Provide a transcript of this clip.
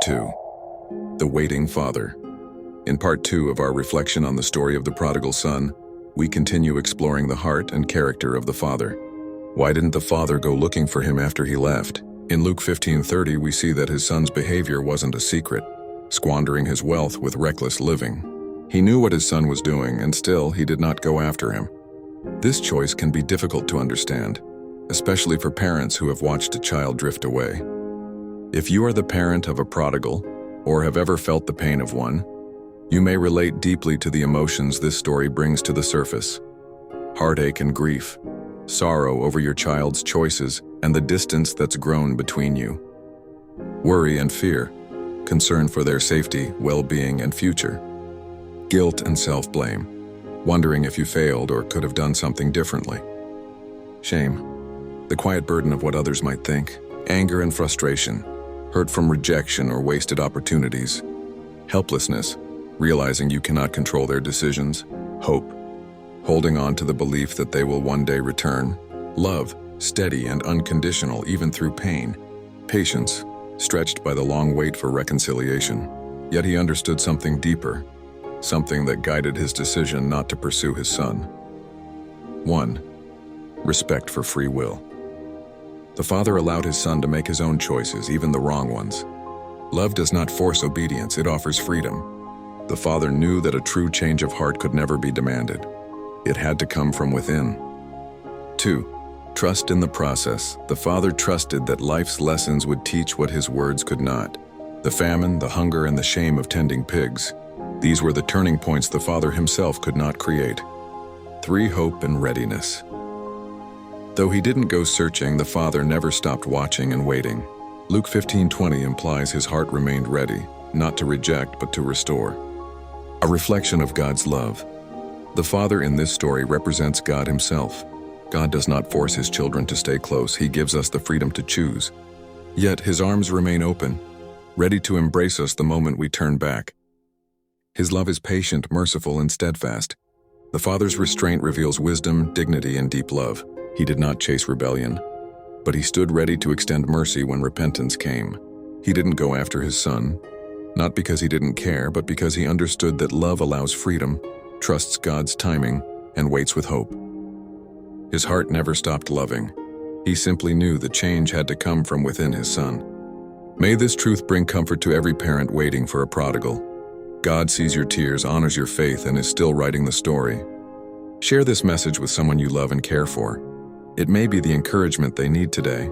2. The Waiting Father. In part 2 of our reflection on the story of the prodigal son, we continue exploring the heart and character of the father. Why didn't the father go looking for him after he left? In Luke 15:30, we see that his son's behavior wasn't a secret, squandering his wealth with reckless living. He knew what his son was doing, and still he did not go after him. This choice can be difficult to understand, especially for parents who have watched a child drift away. If you are the parent of a prodigal, or have ever felt the pain of one, you may relate deeply to the emotions this story brings to the surface. Heartache and grief, sorrow over your child's choices and the distance that's grown between you. Worry and fear, concern for their safety, well-being, and future. Guilt and self-blame, wondering if you failed or could have done something differently. Shame, the quiet burden of what others might think. Anger and frustration, hurt from rejection or wasted opportunities. Helplessness, realizing you cannot control their decisions. Hope, holding on to the belief that they will one day return. Love, steady and unconditional even through pain. Patience, stretched by the long wait for reconciliation. Yet he understood something deeper, something that guided his decision not to pursue his son. 1. Respect for free will. The father allowed his son to make his own choices, even the wrong ones. Love does not force obedience, it offers freedom. The father knew that a true change of heart could never be demanded. It had to come from within. 2. Trust in the process. The father trusted that life's lessons would teach what his words could not. The famine, the hunger, and the shame of tending pigs. These were the turning points the father himself could not create. 3. Hope and readiness. Though he didn't go searching, the father never stopped watching and waiting. Luke 15:20 implies his heart remained ready, not to reject but to restore. A reflection of God's love. The father in this story represents God himself. God does not force his children to stay close, he gives us the freedom to choose. Yet his arms remain open, ready to embrace us the moment we turn back. His love is patient, merciful, and steadfast. The father's restraint reveals wisdom, dignity, and deep love. He did not chase rebellion, but he stood ready to extend mercy when repentance came. He didn't go after his son, not because he didn't care, but because he understood that love allows freedom, trusts God's timing, and waits with hope. His heart never stopped loving. He simply knew the change had to come from within his son. May this truth bring comfort to every parent waiting for a prodigal. God sees your tears, honors your faith, and is still writing the story. Share this message with someone you love and care for. It may be the encouragement they need today.